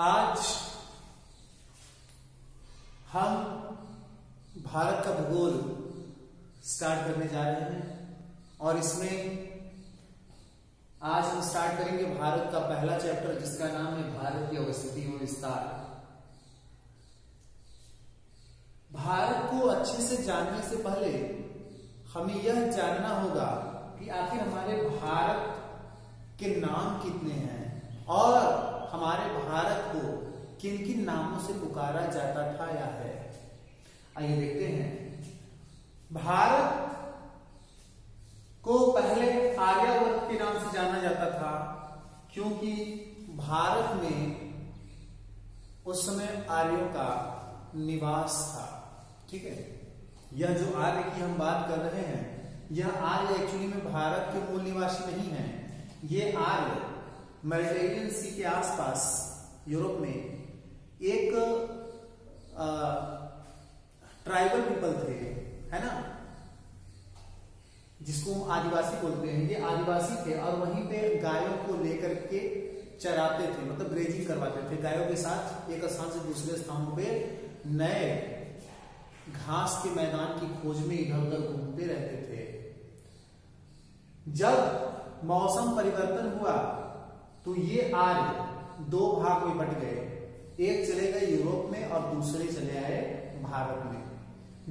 आज हम भारत का भूगोल स्टार्ट करने जा रहे हैं और इसमें आज हम स्टार्ट करेंगे भारत का पहला चैप्टर जिसका नाम है भारत की अवस्थिति और विस्तार। भारत को अच्छे से जानने से पहले हमें यह जानना होगा कि आखिर हमारे भारत के नाम कितने हैं और हमारे भारत को किन किन नामों से पुकारा जाता था या है। आइए देखते हैं। भारत को पहले आर्यावर्त के नाम से जाना जाता था क्योंकि भारत में उस समय आर्यों का निवास था। ठीक है, यह जो आर्य की हम बात कर रहे हैं, यह आर्य एक्चुअली में भारत के मूल निवासी नहीं है। ये आर्य मेडिटेरियन सी के आसपास यूरोप में एक ट्राइबल पीपल थे, है ना, जिसको हम आदिवासी बोलते हैं। ये आदिवासी थे और वहीं पे गायों को लेकर के चराते थे, मतलब ग्रेजिंग करवाते थे। गायों के साथ एक स्थान से दूसरे स्थानों पे नए घास के मैदान की खोज में इधर उधर घूमते रहते थे। जब मौसम परिवर्तन हुआ तो ये आर्य दो भाग में बट गए, एक चले गए यूरोप में और दूसरे चले आए भारत में।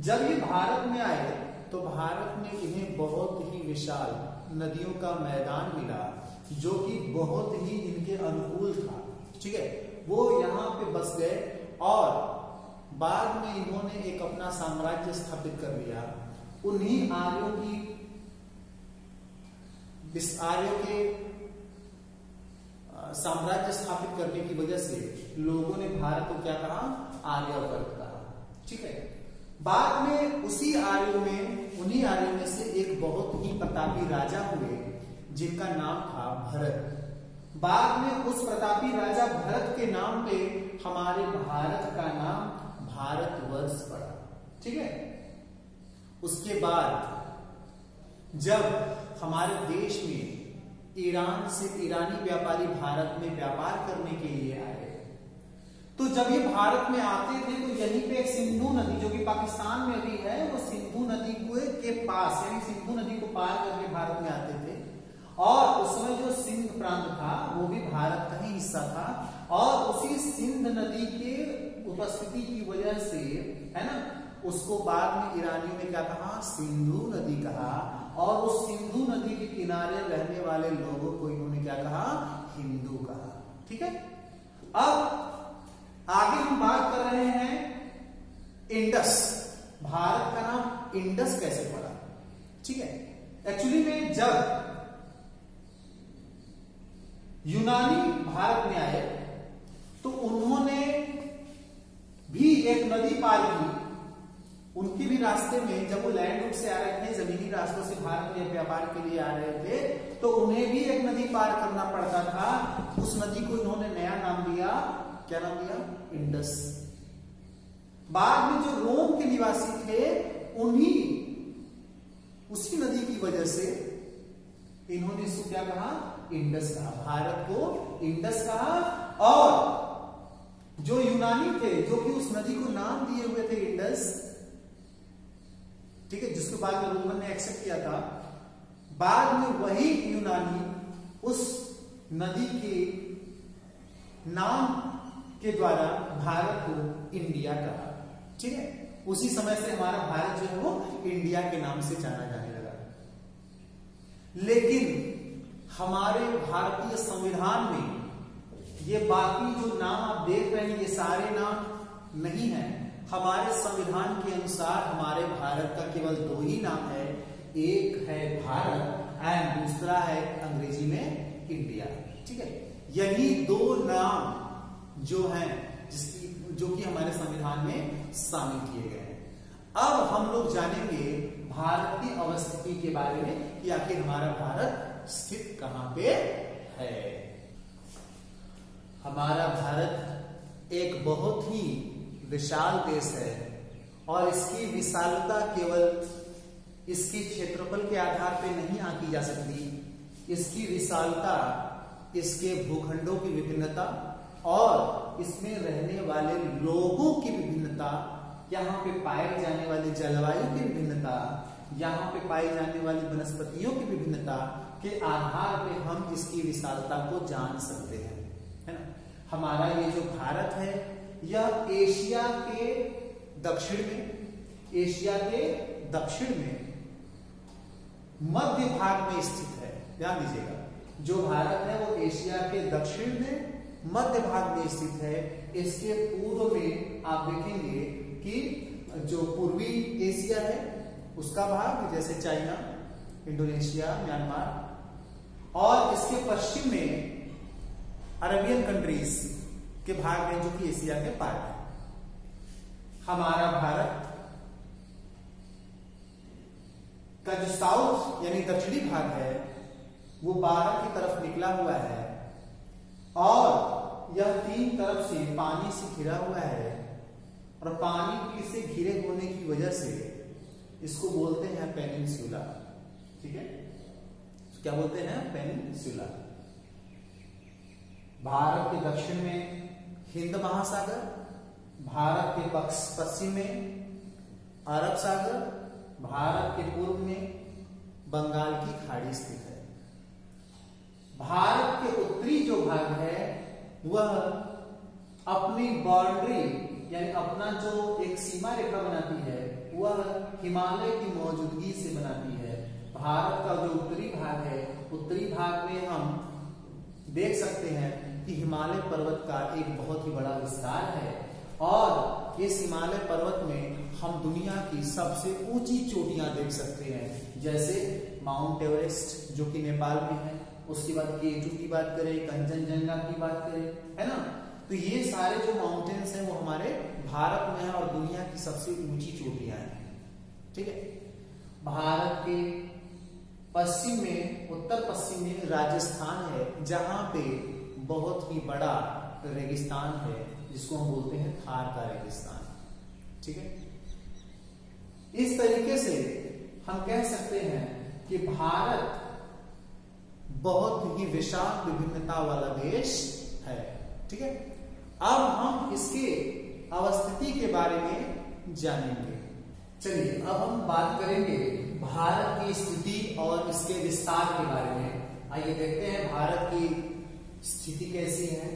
जब ये भारत में आए तो भारत में इन्हें बहुत ही विशाल नदियों का मैदान मिला जो कि बहुत ही इनके अनुकूल था। ठीक है, वो यहाँ पे बस गए और बाद में इन्होंने एक अपना साम्राज्य स्थापित कर लिया। उन्हीं आर्यों के साम्राज्य स्थापित करने की वजह से लोगों ने भारत को क्या कहा? आर्यावर्त कहा। ठीक है, बाद में उन्हीं आर्यों में से एक बहुत ही प्रतापी राजा हुए जिनका नाम था भरत। बाद में उस प्रतापी राजा भरत के नाम पे हमारे भारत का नाम भारतवर्ष पड़ा। ठीक है, उसके बाद जब हमारे देश में ईरान से ईरानी व्यापारी भारत में व्यापार करने के लिए आए, तो जब ये भारत में आते थे तो यहीं पे एक सिंधु नदी जो कि पाकिस्तान में भी है, वो सिंधु नदी के पास यानी सिंधु नदी को पार करके भारत में आते थे। और उस समय जो सिंध प्रांत था वो भी भारत का ही हिस्सा था और उसी सिंध नदी के उपस्थिति की वजह से, है ना, उसको बाद में ईरानियों ने क्या कहा? सिंधु नदी कहा। और उस सिंधु नदी के किनारे रहने वाले लोगों को इन्होंने क्या कहा? हिंदू कहा। ठीक है, अब आगे हम बात कर रहे हैं इंडस। भारत का नाम इंडस कैसे पड़ा? ठीक है, एक्चुअली में जब यूनानी भारत में आए तो उन्होंने भी एक नदी पार की। उनके भी रास्ते में जब वो लैंड रूट से आ रहे थे, जमीनी रास्तों से भारत में व्यापार के लिए आ रहे थे, तो उन्हें भी एक नदी पार करना पड़ता था। उस नदी को इन्होंने नया नाम दिया। क्या नाम दिया? इंडस। बाद में जो रोम के निवासी थे उसी नदी की वजह से इन्होंने इसको क्या कहा? इंडस कहा। भारत को इंडस कहा। और जो यूनानी थे जो कि उस नदी को नाम दिए हुए थे इंडस, ठीक है, जिसके बाद में रोमन ने एक्सेप्ट किया था, बाद में वही यूनानी उस नदी के नाम के द्वारा भारत को इंडिया कहा। ठीक है, उसी समय से हमारा भारत जो है वो इंडिया के नाम से जाना जाने लगा। लेकिन हमारे भारतीय संविधान में ये बाकी जो नाम आप देख रहे हैं ये सारे नाम नहीं है। हमारे संविधान के अनुसार हमारे भारत का केवल दो ही नाम है, एक है भारत एंड दूसरा है अंग्रेजी में इंडिया। ठीक है, यही दो नाम जो हैं जो कि हमारे संविधान में शामिल किए गए हैं। अब हम लोग जानेंगे भारत की अवस्थिति के बारे में कि आखिर हमारा भारत स्थित कहां पे है। हमारा भारत एक बहुत ही विशाल देश है और इसकी विशालता केवल इसके क्षेत्रफल के आधार पर नहीं आंकी जा सकती। इसकी विशालता इसके भूखंडों की विभिन्नता, और इसमें रहने वाले लोगों की विभिन्नता, यहाँ पे पाए जाने वाली जलवायु की विभिन्नता, यहाँ पे पाई जाने वाली वनस्पतियों की विभिन्नता के आधार पे हम इसकी विशालता को जान सकते हैं, है ना। हमारा ये जो भारत है यह एशिया के दक्षिण में मध्य भाग में स्थित है। ध्यान दीजिएगा, जो भारत है वो एशिया के दक्षिण में मध्य भाग में स्थित है। इसके पूर्व में आप देखेंगे कि जो पूर्वी एशिया है उसका भाग, जैसे चाइना, इंडोनेशिया, म्यांमार, और इसके पश्चिम में अरबियन कंट्रीज के भाग हैं जो कि एशिया के पार है। हमारा भारत का जो साउथ यानी दक्षिणी भाग है वो बाहर की तरफ निकला हुआ है और यह तीन तरफ से पानी से घिरा हुआ है, और पानी से घिरे होने की वजह से इसको बोलते हैं पेनिनसुला। ठीक है, तो क्या बोलते हैं? पेनिनसुला। भारत के दक्षिण में हिंद महासागर, भारत के पश्चिम में अरब सागर, भारत के पूर्व में बंगाल की खाड़ी स्थित है। भारत के उत्तरी जो भाग है वह अपनी बाउंड्री यानी अपना जो एक सीमा रेखा बनाती है वह हिमालय की मौजूदगी से बनाती है। भारत का जो उत्तरी भाग है, उत्तरी भाग में हम देख सकते हैं कि हिमालय पर्वत का एक बहुत ही बड़ा विस्तार है, और इस हिमालय पर्वत में हम दुनिया की सबसे ऊंची चोटियां देख सकते हैं, जैसे माउंट एवरेस्ट जो कि नेपाल में है, उसके बाद केटू की बात करें, कंचनजंगा की बात करें, है ना। तो ये सारे जो माउंटेन्स हैं वो हमारे भारत में है और दुनिया की सबसे ऊंची चोटियां हैं। ठीक है, भारत के पश्चिम में, उत्तर पश्चिम में राजस्थान है, जहां पे बहुत ही बड़ा रेगिस्तान है जिसको हम बोलते हैं थार का रेगिस्तान। ठीक है, इस तरीके से हम कह सकते हैं कि भारत बहुत ही विशाल विभिन्नता वाला देश है। ठीक है, अब हम इसके अवस्थिति के बारे में जानेंगे। चलिए अब हम बात करेंगे भारत की स्थिति और इसके विस्तार के बारे में। आइए देखते हैं भारत की स्थिति कैसी है।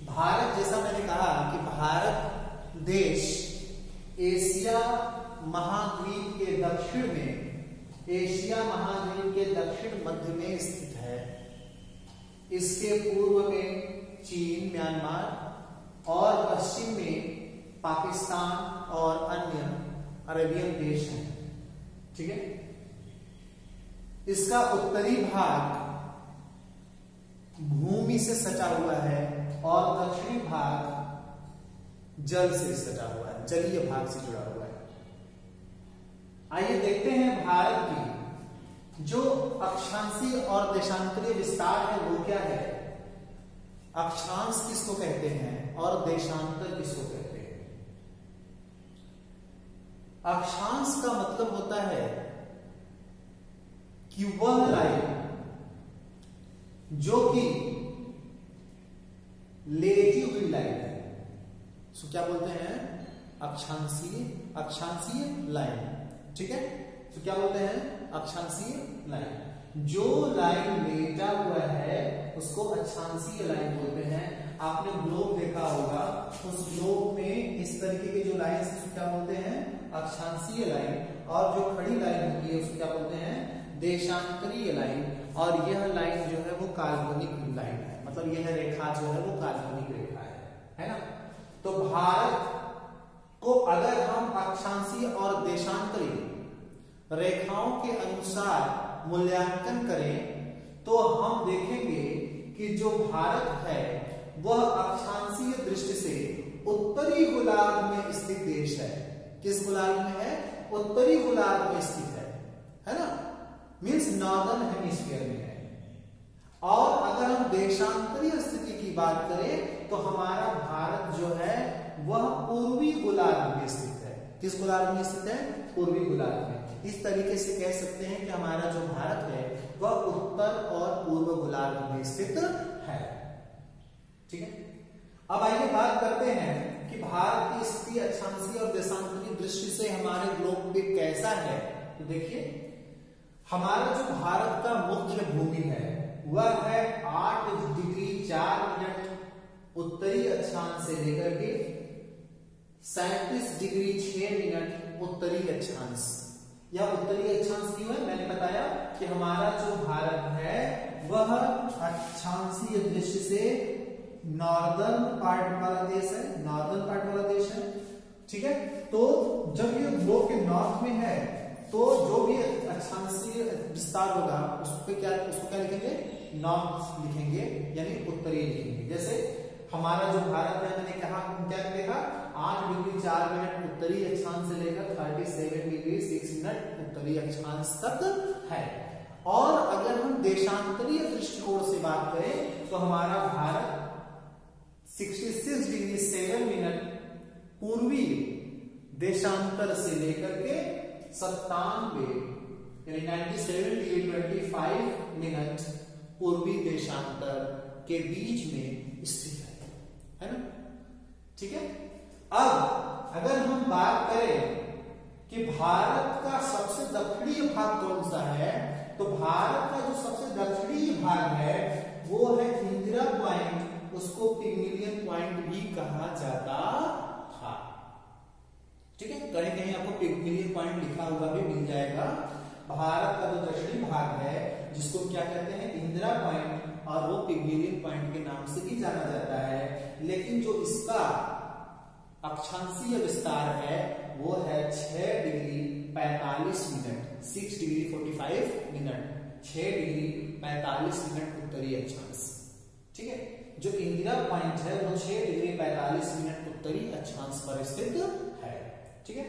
भारत, जैसा मैंने कहा कि भारत देश एशिया महाद्वीप के दक्षिण में, एशिया महाद्वीप के दक्षिण मध्य में स्थित है। इसके पूर्व में चीन, म्यांमार और पश्चिम में पाकिस्तान और अन्य अरेबियन देश हैं। ठीक है, इसका उत्तरी भाग भूमि से सटा हुआ है और दक्षिणी भाग जल से सटा हुआ है, जलीय भाग से जुड़ा हुआ है। आइए देखते हैं भारत की जो अक्षांशीय और देशांतरीय विस्तार है वो क्या है। अक्षांश किसको कहते हैं और देशांतर किसको कहते हैं? अक्षांश का मतलब होता है कि वह लाइन जो कि लेटी हुई लाइन है, सो क्या बोलते हैं? अक्षांशीय लाइन। ठीक है, तो क्या बोलते हैं? अक्षांशीय लाइन। जो लाइन लेटा हुआ है उसको अक्षांशीय लाइन बोलते हैं। आपने ग्लोब देखा होगा, उस ग्लोब में इस तरीके के जो लाइन है क्या बोलते हैं? अक्षांशीय लाइन। और जो खड़ी लाइन होती है उसको क्या बोलते हैं? देशांतरीय लाइन। और यह लाइन जो है वो काल्पनिक लाइन है, मतलब यह रेखा जो है वो काल्पनिक रेखा है ना। तो भारत को अगर हम अक्षांशीय और देशांतरीय रेखाओं के अनुसार मूल्यांकन करें तो हम देखेंगे कि जो भारत है वह अक्षांशीय दृष्टि से उत्तरी गोलार्ध में स्थित देश है। किस गोलार्ध में है? उत्तरी गोलार्ध में स्थित है ना, मींस नॉर्दर्न हेमिस्फीयर में है। और अगर हम देशांतरीय स्थिति की बात करें तो हमारा भारत जो है वह पूर्वी गोलार्ध में स्थित है। किस गोलार्ध में स्थित है? पूर्वी गोलार्ध में। इस तरीके से कह सकते हैं कि हमारा जो भारत है वह उत्तर और पूर्व गोलार्ध में स्थित है। ठीक है, अब आइए बात करते हैं कि भारत की स्थिति अक्षांशीय और देशांतरीय दृष्टि से हमारे ग्लोब पे कैसा है। तो देखिए, हमारा जो भारत का मुख्य भूमि है वह है 8 डिग्री 4 मिनट उत्तरी अक्षांश से लेकर के 37 डिग्री 6 मिनट उत्तरी अक्षांश। यह उत्तरी अक्षांश क्यों है? मैंने बताया कि हमारा जो भारत है वह अक्षांशीय दृष्टि से नॉर्दर्न पार्ट वाला देश है, नॉर्दर्न पार्ट वाला देश है, ठीक है। तो जब ये ग्लोब के नॉर्थ में है तो जो भी अक्षांशीय विस्तार होगा उसको क्या लिखेंगे? नॉर्थ लिखेंगे, यानी उत्तरी लिखेंगे। जैसे हमारा जो भारत है, मैंने कहा क्या लिखा, 8 डिग्री 4 मिनट उत्तरी अक्षांश से लेकर 37 डिग्री 6 मिनट उत्तरी अक्षांश तक है। और अगर हम देशांतरीय दृष्टिकोण से बात करें तो हमारा भारत 66 डिग्री 7 मिनट पूर्वी देशांतर से लेकर के 97 यानी 97 डिग्री 25 मिनट पूर्वी देशांतर के बीच में स्थित है ना, ठीक है। अब अगर हम बात करें कि भारत का सबसे दक्षिणी भाग कौन सा है, तो भारत का जो सबसे दक्षिणी भाग है वो है इंदिरा पॉइंट, उसको पिग्मेलियन पॉइंट भी कहा जाता था, ठीक है। कहीं कहीं आपको पिग्मेलियन पॉइंट लिखा हुआ भी मिल जाएगा। भारत का जो दक्षिणी भाग है जिसको क्या कहते हैं? इंदिरा पॉइंट, और वो पिग्मेलियन पॉइंट के नाम से भी जाना जाता है। लेकिन जो इसका अक्षांशीय विस्तार है वो है 6 degree 45 minute, 6 degree 45 minute, 6 degree 45 minute उत्तरी अक्षांश, ठीक है। जो इंदिरा पॉइंट है वो 6 डिग्री 45 मिनट उत्तरी अक्षांश पर स्थित है, ठीक है।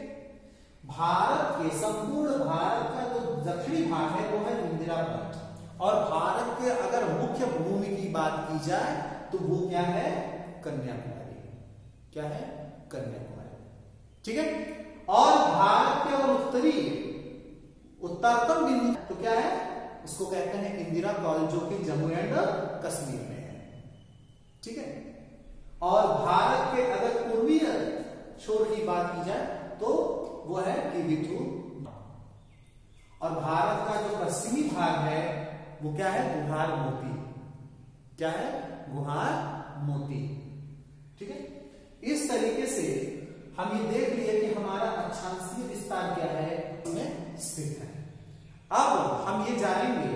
भारत के संपूर्ण भारत का जो दक्षिणी भाग है वो है इंदिरा पॉइंट, और भारत के अगर मुख्य भूमि की बात की जाए तो वो क्या है? कन्याकुमारी। क्या है? कन्याकुमारी, ठीक है। और भारत के अगर उत्तरतम बिंदु तो क्या है? उसको कहते हैं इंदिरा कॉलेज, जो कि जम्मू एंड कश्मीर में है, ठीक है। और भारत के अगर पूर्वी छोर की बात की जाए तो वो है किबिथु, और भारत का जो पश्चिमी भाग है वो क्या है? गुहार मोती। क्या है? गुहार मोती, ठीक है। इस तरीके से हम ये देख लिए कि हमारा अक्षांशीय विस्तार क्या है, उसमें स्थित है। अब हम ये जानेंगे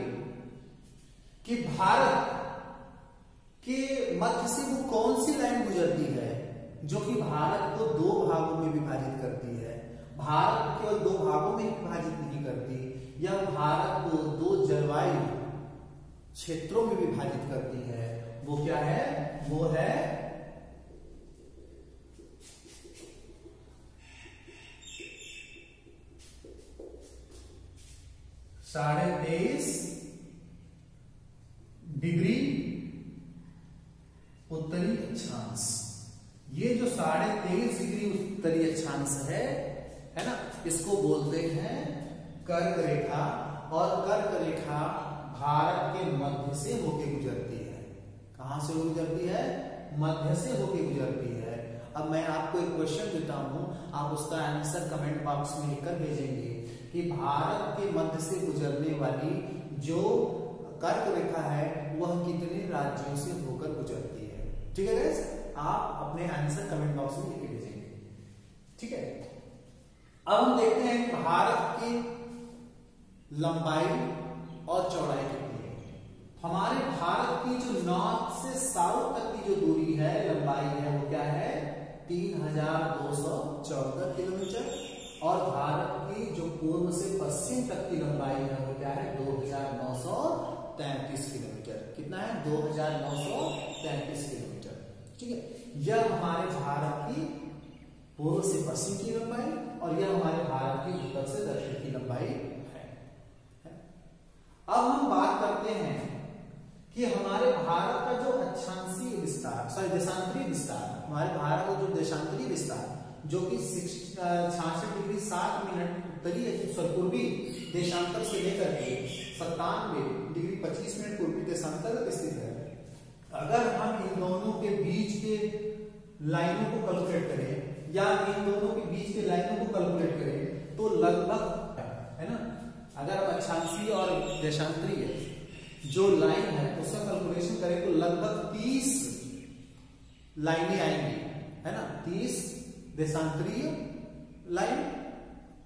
कि भारत के मध्य से वो कौन सी लाइन गुजरती है जो कि भारत को 2 भागों में विभाजित करती है। भारत केवल 2 भागों में विभाजित नहीं करती, यह भारत को 2 जलवायु क्षेत्रों में विभाजित करती है। वो क्या है? वो है 23.5 डिग्री उत्तरी अक्षांश। ये जो 23.5 डिग्री उत्तरी अक्षांश है ना, इसको बोलते हैं कर्क रेखा, और कर्क रेखा भारत के मध्य से होके गुजरती है। कहां से गुजरती है? मध्य से होके गुजरती है। अब मैं आपको एक क्वेश्चन देता हूं, आप उसका आंसर कमेंट बॉक्स में लिखकर भेजेंगे कि भारत के मध्य से गुजरने वाली जो कर्क रेखा है वह कितने राज्यों से होकर गुजरती है। ठीक है गाइस, आप अपने आंसर कमेंट बॉक्स में लिख के भेजेंगे, ठीक है। अब हम देखते हैं कि भारत की लंबाई और चौड़ाई कितनी है। हमारे भारत की जो नॉर्थ से साउथ तक की जो दूरी है, लंबाई है, वो क्या है? 3214 किलोमीटर। और भारत की जो पूर्व से पश्चिम तक की लंबाई है वो क्या है? 2933 किलोमीटर। कितना है? 2933 किलोमीटर, ठीक है। यह हमारे भारत की पूर्व से पश्चिम की लंबाई, और यह हमारे भारत की उत्तर से दक्षिण की लंबाई है। अब हम बात करते हैं कि हमारे भारत का जो अक्षांशीय विस्तार, देशांतरीय विस्तार, हमारे भारत का जो देशांतरीय विस्तार जो कि 66 डिग्री 7 मिनट उत्तरी पूर्वी देशांतर से लेकर के 97 डिग्री 25 मिनट पूर्वी देशांतर स्थित है। अगर हम इन दोनों के बीच के लाइनों को कैलकुलेट करें या इन दोनों के बीच के लाइनों को कैलकुलेट करें तो लगभग, है ना, अगर हम अक्षांशीय और देशांतरीय जो लाइन है उसका कैलकुलेशन करें तो लगभग 30 लाइनें आएंगी, है ना, 30 देशांतरीय लाइन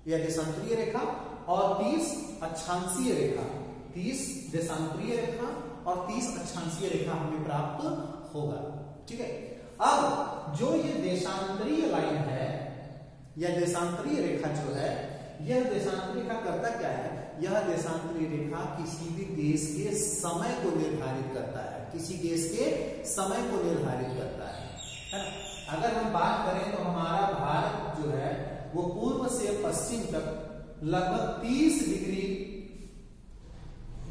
या देशांतरीय रेखा और 30 अक्षांशीय रेखा, 30 देशांतरीय रेखा और 30 अक्षांशीय रेखा हमें प्राप्त होगा। ठीक है, अब जो ये देशांतरीय लाइन है या देशांतरीय रेखा जो है, यह देशांतरीय रेखा करता क्या है, यह देशांतरीय रेखा किसी भी देश के समय को निर्धारित करता है, किसी देश के समय को निर्धारित करता है ना। अगर हम बात करें तो हमारा भारत जो है वो पूर्व से पश्चिम तक लगभग 30 डिग्री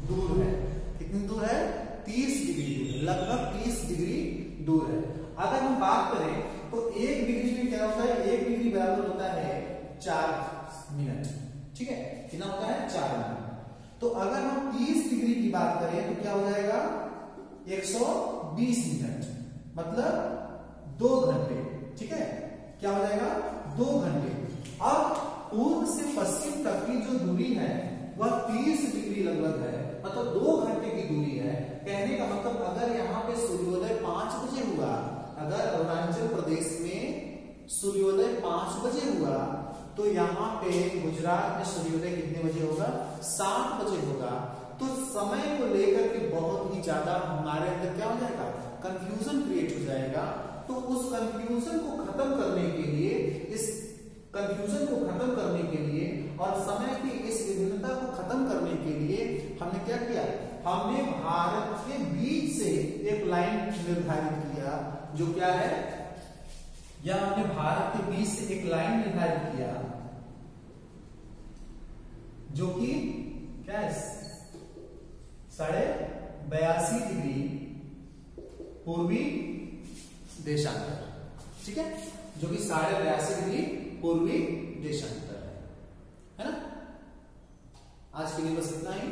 दूर है। कितनी दूर है? 30 डिग्री दूर है, लगभग 30 डिग्री दूर है। अगर हम बात करें तो 1 डिग्री में क्या होता है, 1 डिग्री बराबर होता है 4 मिनट। ठीक है, कितना होता है? 4 मिनट। तो अगर हम 30 डिग्री की बात करें तो क्या हो जाएगा? 120 मिनट, मतलब 2 घंटे। ठीक है, क्या हो जाएगा? 2 घंटे। अब पूर्व से पश्चिम तक की जो दूरी है वह 30 डिग्री लगभग है, मतलब 2 घंटे की दूरी है। कहने का मतलब अगर यहाँ पे सूर्योदय 5 बजे हुआ, अगर अरुणाचल प्रदेश में सूर्योदय 5 बजे हुआ तो यहाँ पे गुजरात में सूर्योदय कितने बजे होगा? 7 बजे होगा। तो समय को लेकर के बहुत ही ज्यादा हमारे अंदर क्या हो जाएगा? कंफ्यूजन क्रिएट हो जाएगा। तो उस कंफ्यूजन को खत्म करने के लिए, इस कंफ्यूजन को खत्म करने के लिए और समय की इस विभिन्नता को खत्म करने के लिए हमने क्या किया? हमने भारत के बीच से एक लाइन निर्धारित किया, जो क्या है, या हमने भारत के बीच से एक लाइन निर्धारित किया जो कि क्या है? 82.5 डिग्री पूर्वी देशांतर। ठीक है, जो कि 82.5 डिग्री पूर्वी देशांतर है ना। आज के लिए बस इतना ही।